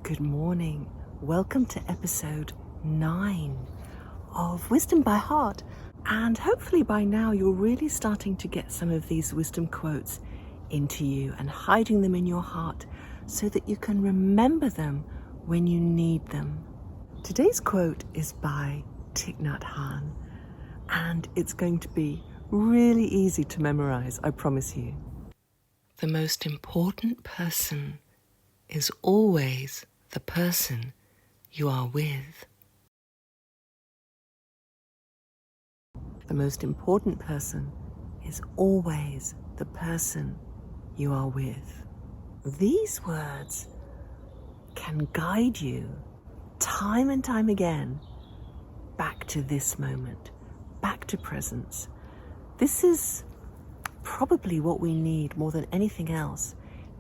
Good morning. Welcome to episode 9 of Wisdom by Heart. And hopefully by now you're really starting to get some of these wisdom quotes into you and hiding them in your heart so that you can remember them when you need them. Today's quote is by Thich Nhat Hanh, and it's going to be really easy to memorize, I promise you. The most important person is always the person you are with. The most important person is always the person you are with. These words can guide you time and time again back to this moment, back to presence. This is probably what we need more than anything else,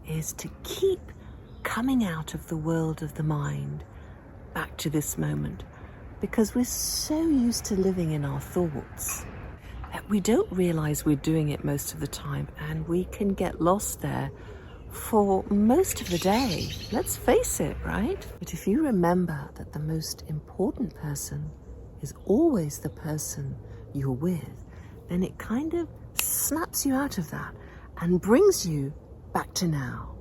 is to keep coming out of the world of the mind back to this moment, because we're so used to living in our thoughts that we don't realize we're doing it most of the time, and we can get lost there for most of the day. Let's face it, right? But if you remember that the most important person is always the person you're with, then it kind of snaps you out of that and brings you back to now.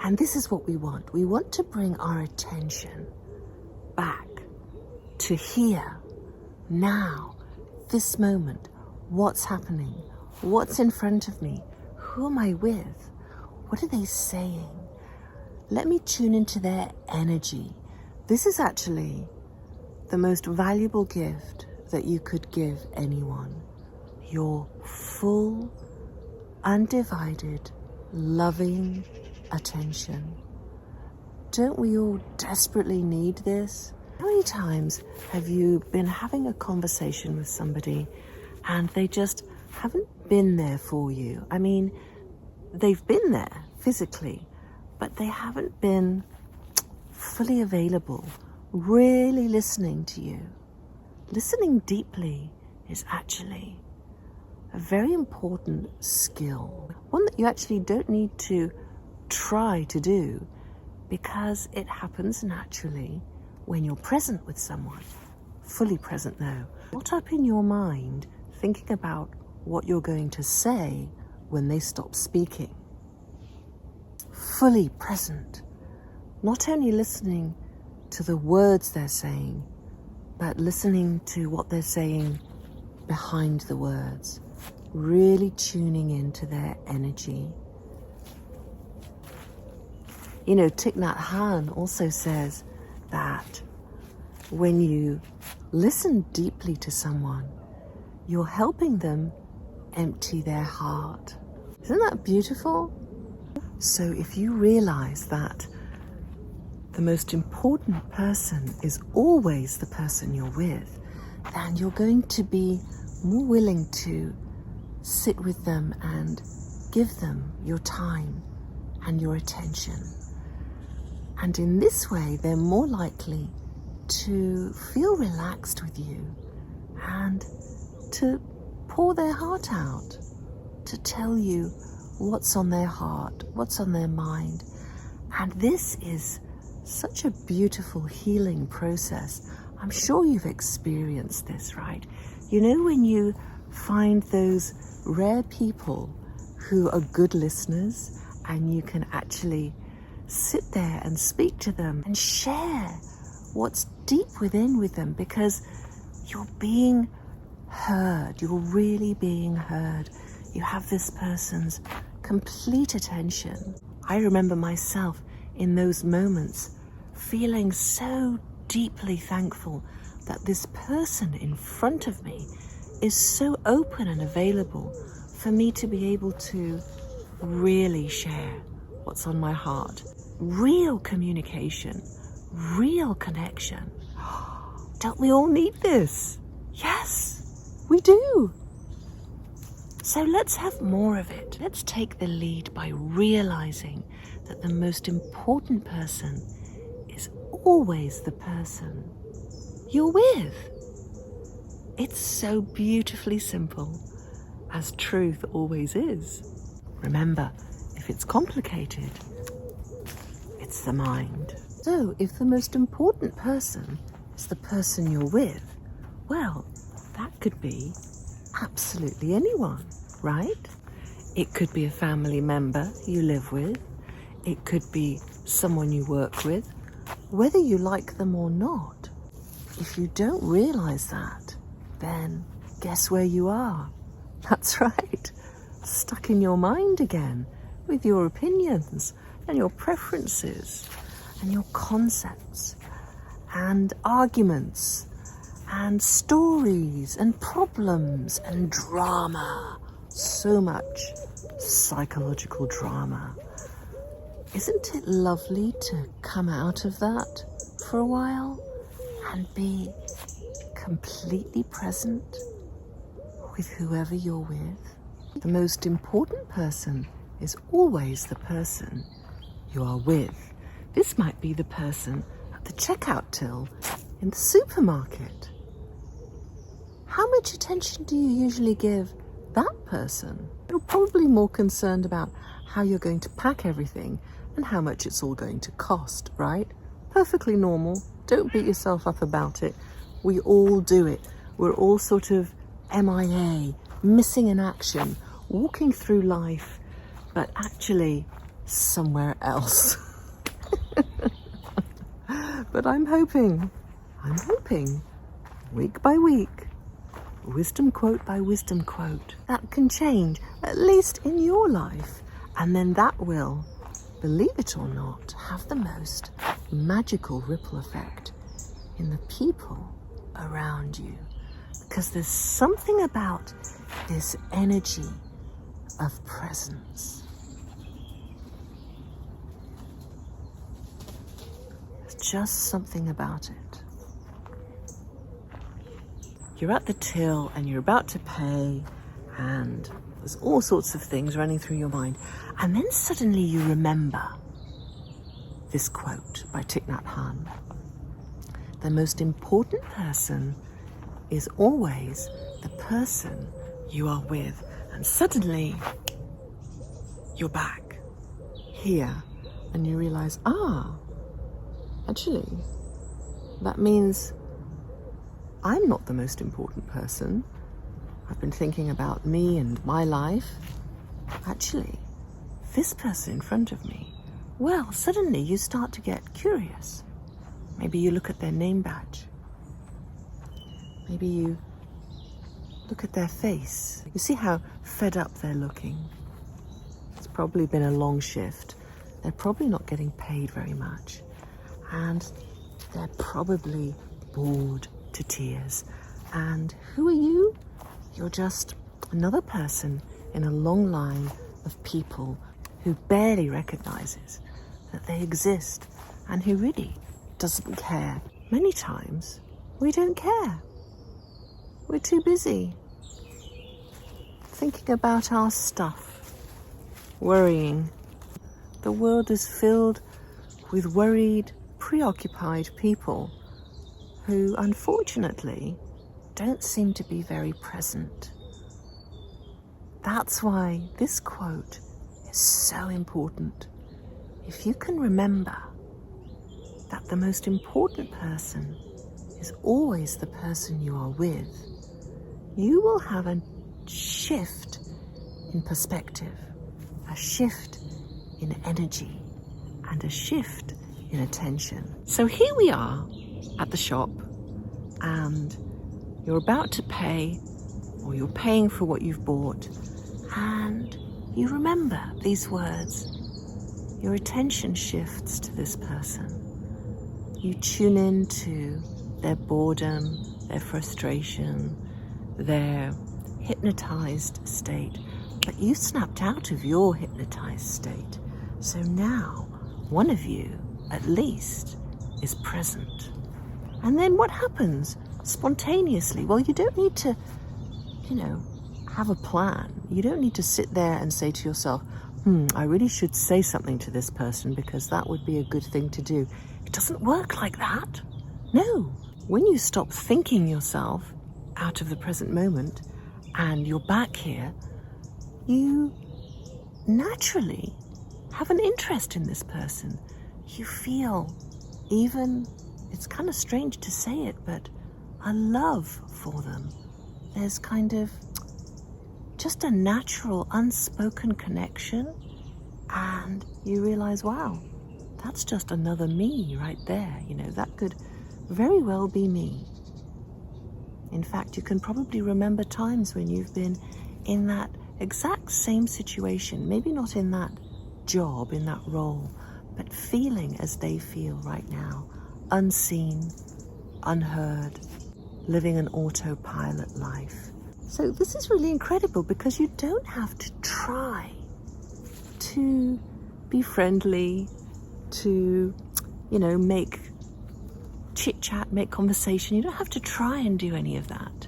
And this is what we want. We want to bring our attention back to here, now, this moment. What's happening? What's in front of me? Who am I with? What are they saying? Let me tune into their energy. This is actually the most valuable gift that you could give anyone. Your full, undivided, loving attention. Don't we all desperately need this? How many times have you been having a conversation with somebody and they just haven't been there for you? I mean, they've been there physically, but they haven't been fully available, really listening to you. Listening deeply is actually a very important skill, one that you actually don't need to try to do, because it happens naturally when you're present with someone. Fully present though. Not up in your mind thinking about what you're going to say when they stop speaking. Fully present. Not only listening to the words they're saying, but listening to what they're saying behind the words. Really tuning into their energy. You know, Thich Nhat Hanh also says that when you listen deeply to someone, you're helping them empty their heart. Isn't that beautiful? So if you realize that the most important person is always the person you're with, then you're going to be more willing to sit with them and give them your time and your attention. And in this way, they're more likely to feel relaxed with you and to pour their heart out, to tell you what's on their heart, what's on their mind. And this is such a beautiful healing process. I'm sure you've experienced this, right? You know, when you find those rare people who are good listeners and you can actually sit there and speak to them and share what's deep within with them, because you're being heard. You're really being heard. You have this person's complete attention. I remember myself in those moments feeling so deeply thankful that this person in front of me is so open and available for me to be able to really share what's on my heart. Real communication, real connection. Don't we all need this? Yes, we do. So let's have more of it. Let's take the lead by realizing that the most important person is always the person you're with. It's so beautifully simple, as truth always is. Remember, if it's complicated, it's the mind. So if the most important person is the person you're with, well, that could be absolutely anyone, right? It could be a family member you live with. It could be someone you work with, whether you like them or not. If you don't realize that, then guess where you are? That's right, stuck in your mind again with your opinions and your preferences and your concepts and arguments and stories and problems and drama. So much psychological drama. Isn't it lovely to come out of that for a while and be completely present with whoever you're with? The most important person is always the person you are with. This might be the person at the checkout till in the supermarket. How much attention do you usually give that person? You're probably more concerned about how you're going to pack everything and how much it's all going to cost, right? Perfectly normal. Don't beat yourself up about it. We all do it. We're all sort of MIA, missing in action, walking through life, but actually somewhere else. But I'm hoping, week by week, wisdom quote by wisdom quote, that can change, at least in your life. And then that will, believe it or not, have the most magical ripple effect in the people around you. Because there's something about this energy of presence. There's just something about it. You're at the till and you're about to pay, and there's all sorts of things running through your mind. And then suddenly you remember this quote by Thich Nhat Hanh. The most important person is always the person you are with. And suddenly you're back here and you realize, actually, that means I'm not the most important person. I've been thinking about me and my life. Actually, this person in front of me. Well, suddenly you start to get curious. Maybe you look at their name badge. Maybe you look at their face. You see how fed up they're looking. It's probably been a long shift. They're probably not getting paid very much. And they're probably bored to tears. And who are you? You're just another person in a long line of people who barely recognizes that they exist and who really doesn't care. Many times we don't care. We're too busy thinking about our stuff, worrying. The world is filled with worried, preoccupied people who, unfortunately, don't seem to be very present. That's why this quote is so important. If you can remember that the most important person is always the person you are with, you will have a shift in perspective, a shift in energy, and a shift in attention. So here we are at the shop, and you're about to pay, or you're paying for what you've bought, and you remember these words. Your attention shifts to this person. You tune into their boredom, their frustration, their hypnotized state, but you snapped out of your hypnotized state. So now one of you, at least, is present. And then what happens spontaneously? Well, you don't need to, have a plan. You don't need to sit there and say to yourself, I really should say something to this person because that would be a good thing to do. It doesn't work like that. No. When you stop thinking yourself out of the present moment and you're back here, you naturally have an interest in this person. You feel even, it's kind of strange to say it, but a love for them. There's kind of just a natural, unspoken connection, and you realize, wow, that's just another me right there. You know, that could very well be me. In fact, you can probably remember times when you've been in that exact same situation, maybe not in that job, in that role, but feeling as they feel right now, unseen, unheard, living an autopilot life. So this is really incredible because you don't have to try to be friendly, to, you know, make chit-chat, make conversation. You don't have to try and do any of that.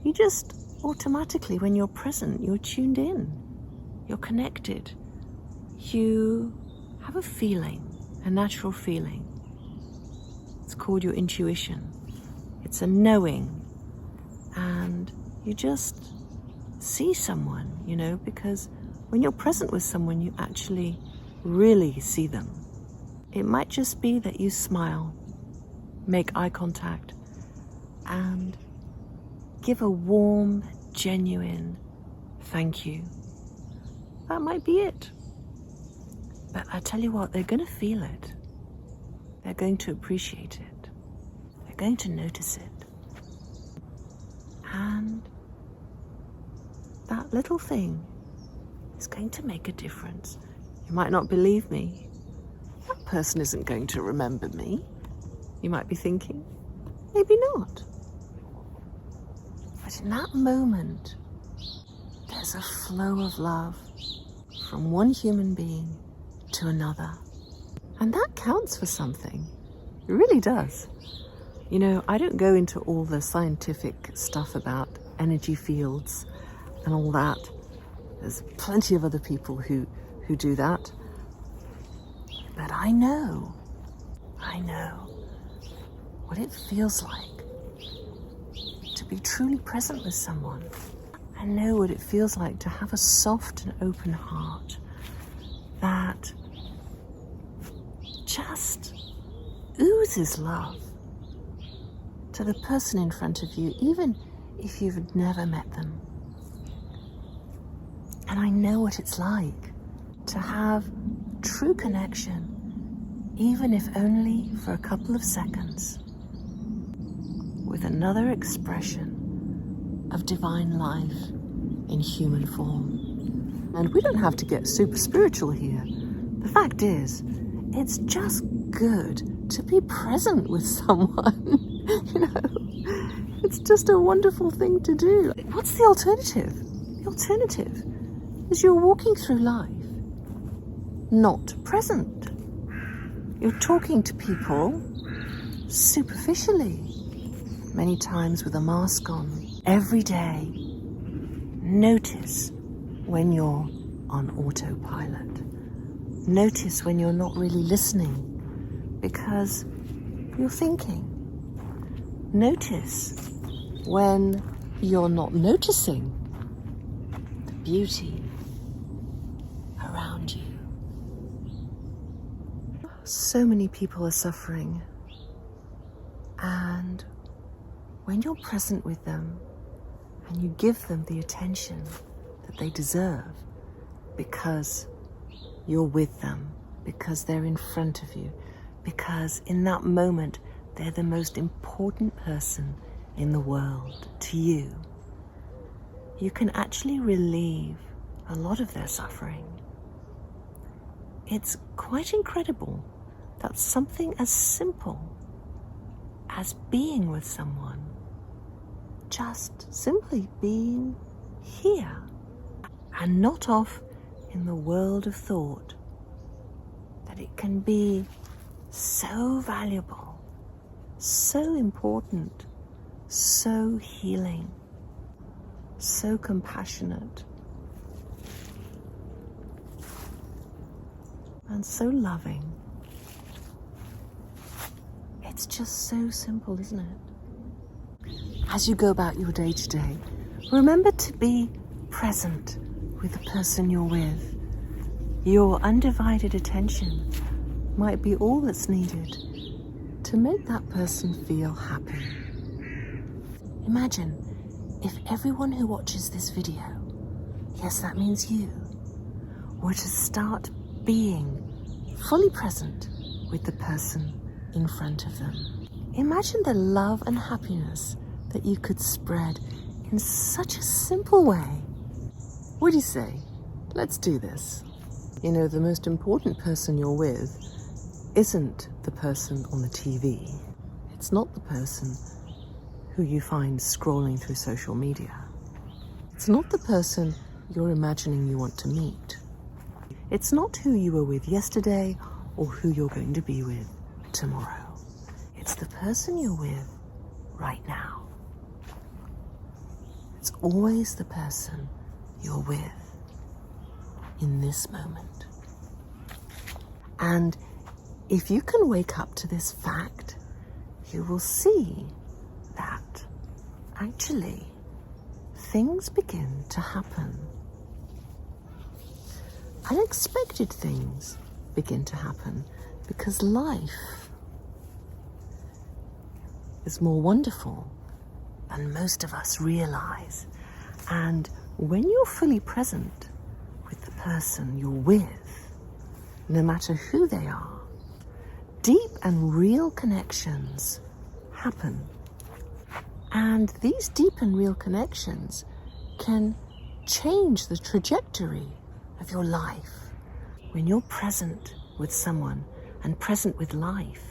You just automatically, when you're present, you're tuned in, you're connected. You have a feeling, a natural feeling. It's called your intuition. It's a knowing. And you just see someone, you know, because when you're present with someone, you actually really see them. It might just be that you smile, make eye contact, and give a warm, genuine thank you. That might be it. But I tell you what, they're going to feel it. They're going to appreciate it. They're going to notice it. And that little thing is going to make a difference. You might not believe me. That person isn't going to remember me. You might be thinking, maybe not. But in that moment, there's a flow of love from one human being to another. And that counts for something. It really does. You know, I don't go into all the scientific stuff about energy fields and all that. There's plenty of other people who do that. But I know what it feels like to be truly present with someone. I know what it feels like to have a soft and open heart that just oozes love to the person in front of you, even if you've never met them. And I know what it's like to have true connection, even if only for a couple of seconds, with another expression of divine life in human form. And we don't have to get super spiritual here. The fact is, it's just good to be present with someone. You know, it's just a wonderful thing to do. What's the alternative? The alternative is you're walking through life not present. You're talking to people superficially, many times with a mask on. Every day, notice when you're on autopilot. Notice when you're not really listening because you're thinking. Notice when you're not noticing the beauty around you. So many people are suffering, and when you're present with them and you give them the attention that they deserve because you're with them, because they're in front of you, because in that moment they're the most important person in the world to you, you can actually relieve a lot of their suffering. It's quite incredible that something as simple as being with someone, just simply being here and not off in the world of thought, that it can be so valuable, so important, so healing, so compassionate, and so loving. It's just so simple, isn't it? As you go about your day to day, remember to be present with the person you're with. Your undivided attention might be all that's needed to make that person feel happy. Imagine if everyone who watches this video, yes, that means you, were to start being fully present with the person in front of them. Imagine the love and happiness that you could spread in such a simple way. What do you say? Let's do this. You know, the most important person you're with isn't the person on the TV. It's not the person who you find scrolling through social media. It's not the person you're imagining you want to meet. It's not who you were with yesterday or who you're going to be with tomorrow. It's the person you're with right now. It's always the person you're with in this moment. And if you can wake up to this fact, you will see that actually things begin to happen. Unexpected things begin to happen because life is more wonderful than most of us realize. And when you're fully present with the person you're with, no matter who they are, deep and real connections happen. And these deep and real connections can change the trajectory of your life. When you're present with someone and present with life,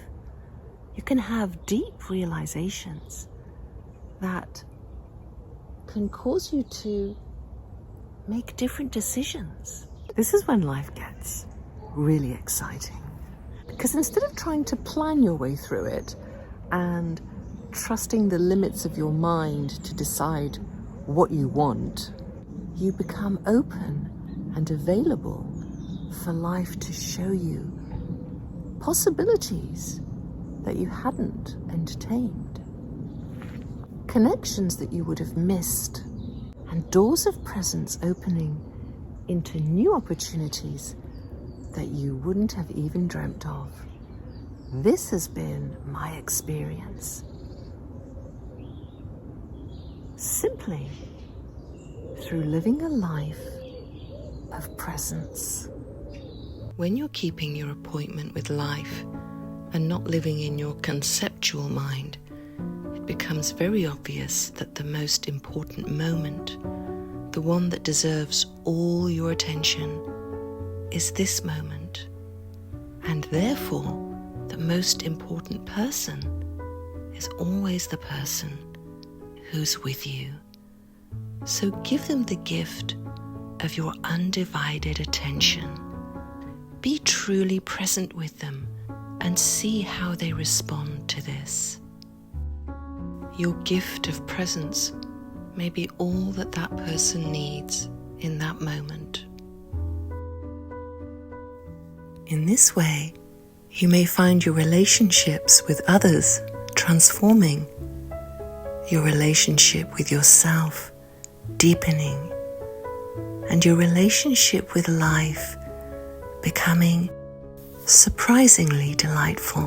you can have deep realizations that can cause you to make different decisions. This is when life gets really exciting. Because instead of trying to plan your way through it and trusting the limits of your mind to decide what you want, you become open and available for life to show you possibilities that you hadn't entertained, connections that you would have missed, and doors of presence opening into new opportunities that you wouldn't have even dreamt of. This has been my experience. Simply through living a life of presence. When you're keeping your appointment with life and not living in your conceptual mind, it becomes very obvious that the most important moment, the one that deserves all your attention, is this moment. And therefore, the most important person is always the person who's with you. So give them the gift of your undivided attention. Be truly present with them and see how they respond to this. Your gift of presence may be all that that person needs in that moment. In this way, you may find your relationships with others transforming, your relationship with yourself deepening, and your relationship with life becoming surprisingly delightful.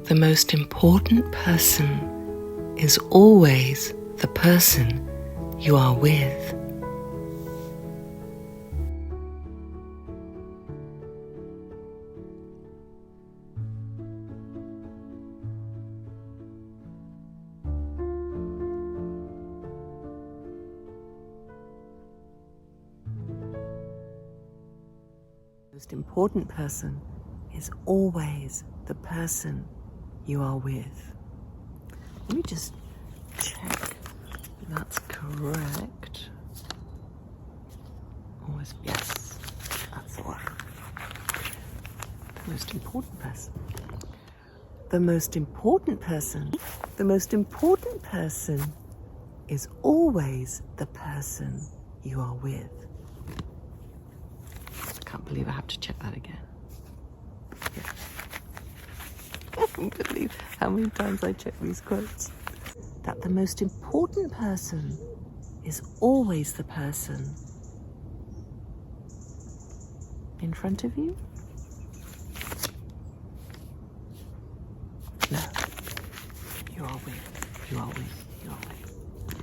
The most important person is always the person you are with. The most important person is always the person you are with. Let me just check that's correct. Always, yes, that's the one. The most important person. The most important person. The most important person is always the person you are with. I can't believe I have to check that again. Yeah. I can't believe how many times I check these quotes. That the most important person is always the person in front of you No. You are with. You are with. You are with.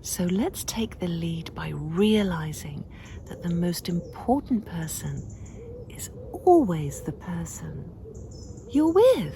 So let's take the lead by realizing that the most important person is always the person you're with.